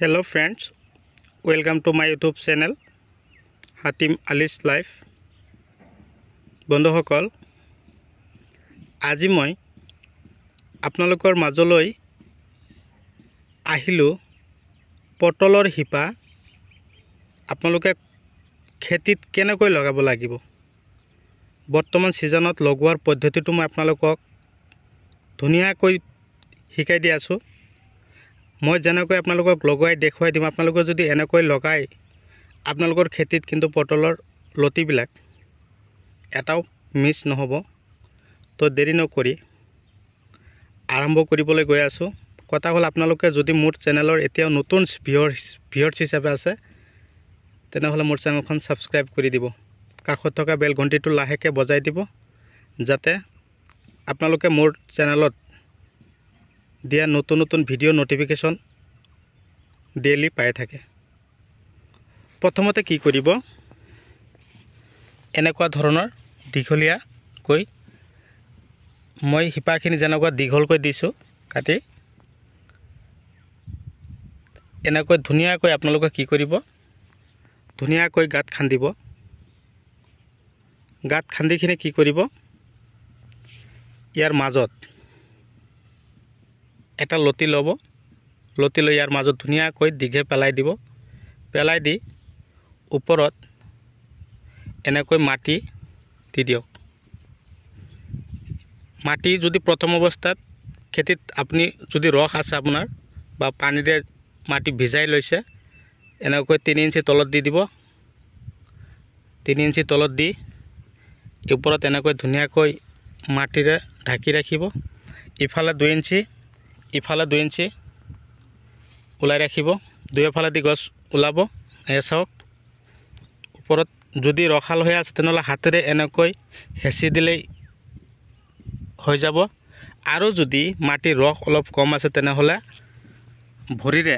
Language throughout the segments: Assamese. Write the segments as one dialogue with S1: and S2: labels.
S1: Hello friends, welcome to my YouTube channel Hatim Ali's Life. বন্ধুসকল, আজি মই আপোনালোকৰ মাজলৈ আহিলো পটলৰ হিপা আপোনালোকে খেতিত কেনেকৈ লগাব লাগিব। বৰ্তমান সিজনত লগোৱাৰ পদ্ধতিটো মই আপোনালোকক ধুনীয়াকৈ শিকাই দি আছো। মই যেনেকৈ আপোনালোকক লগাই দেখুৱাই দিম, আপোনালোকে যদি এনেকৈ লগাই আপোনালোকৰ খেতিত কিন্তু পটলৰ লতিবিলাক এটাও মিছ নহব। তো দেৰি নকৰি আৰম্ভ কৰিবলৈ গৈ আছো। কথা হ'ল আপোনালোকে যদি মোৰ চেনেলৰ এতিয়াও নতুন ভিউয়াৰ্স হিচাপে আছে তেনেহলে মোৰ চেনেলখন সাবস্ক্ৰাইব কৰি দিব। কাষত থকা বেল ঘণ্টিটো লাহেকৈ বজাই দিব যাতে আপোনালোকে মোৰ চেনেলত দিয়া নতুন ভিডিও নোটিফিকেশন ডেইলি পাই থাকে। প্ৰথমতে কি কৰিব, এনেকুৱা ধৰণৰ দীঘলীয়া কৈ মই হিপাখিনি যেনেকুৱা দীঘলকৈ দিছো কাটি এনেকৈ ধুনীয়াকৈ আপোনালোকে কি কৰিব, ধুনীয়াকৈ গাঁত খান্দিব। গাঁত খান্দিখিনি কি কৰিব, ইয়াৰ মাজত এটা লতি ল'ব। লতি লৈ ইয়াৰ মাজত ধুনীয়াকৈ দীঘে পেলাই দিব। পেলাই দি ওপৰত এনেকৈ মাটি দি দিয়ক। মাটি যদি প্ৰথম অৱস্থাত খেতিত আপুনি যদি ৰস আছে আপোনাৰ বা পানীৰে মাটি ভিজাই লৈছে, এনেকৈ 3 ইঞ্চি তলত দি দিব। 3 ইঞ্চি তলত দি ওপৰত এনেকৈ ধুনীয়াকৈ মাটিৰে ঢাকি ৰাখিব। ইফালে 2 ইঞ্চি ইফালে 2 ইঞ্চি ওলাই ৰাখিব। দুয়োফালে দি গছ ওলাব। চাওক ওপৰত যদি ৰখাল হৈ আছে তেনেহলে হাতেৰে এনেকৈ হেঁচি দিলেই হৈ যাব। আৰু যদি মাটিৰ ৰস অলপ কম আছে তেনেহলে ভৰিৰে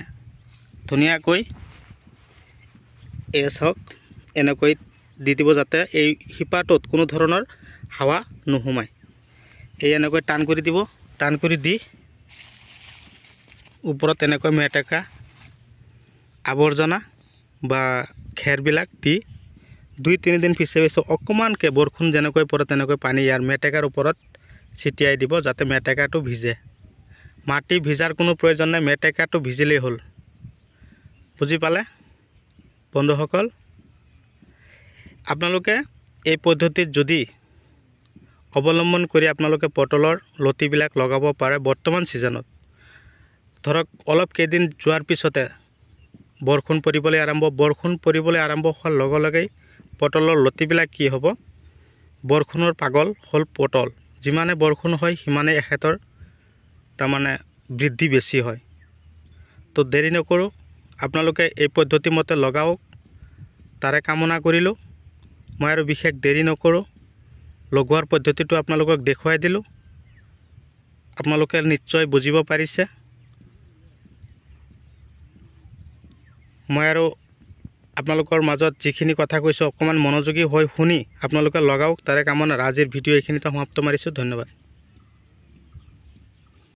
S1: ধুনীয়াকৈ চাওক এনেকৈ দি দিব যাতে এই হিপাটোত কোনো ধৰণৰ হাৱা নোসোমায়। এই এনেকৈ টান কৰি দিব। টান কৰি দি ওপৰত এনেকৈ মেটেকা আৱৰ্জনা বা খেৰবিলাক দি 2-3 দিন পিছে অকমানকৈ বৰষুণ যেনেকৈ পৰে তেনেকৈ পানী ইয়াৰ মেটেকাৰ ওপৰত ছিটিয়াই দিব যাতে মেটেকাটো ভিজে। মাটি ভিজাৰ কোনো প্ৰয়োজন নাই, মেটেকাটো ভিজিলেই হ'ল। বুজি পালে বন্ধুসকল? আপোনালোকে এই পদ্ধতিত যদি অৱলম্বন কৰি আপোনালোকে পটলৰ লতিবিলাক লগাব পাৰে বৰ্তমান সিজনত, ধৰক অলপ কেইদিন যোৱাৰ পিছতে বৰষুণ পৰিবলৈ আৰম্ভ হোৱাৰ লগে লগেই পটলৰ লতিবিলাক কি হ'ব, বৰষুণৰ পাগল হ'ল পটল। যিমানে বৰষুণ হয় সিমানে এখেতৰ তাৰমানে বৃদ্ধি বেছি হয়। তো দেৰি নকৰোঁ, আপোনালোকে এই পদ্ধতি মতে লগাওক, তাৰে কামনা কৰিলোঁ। মই আৰু বিশেষ দেৰি নকৰোঁ, লগোৱাৰ পদ্ধতিটো আপোনালোকক দেখুৱাই দিলোঁ। আপোনালোকে নিশ্চয় বুজিব পাৰিছে। মই আৰু আপোনালোকৰ মাজত যিখিনি কথা কৈছোঁ অকণমান মনোযোগী হৈ শুনি আপোনালোকে লগাওক, তাৰে কামনা। আজিৰ ভিডিঅ' এইখিনিতে সমাপ্ত মাৰিছোঁ। ধন্যবাদ।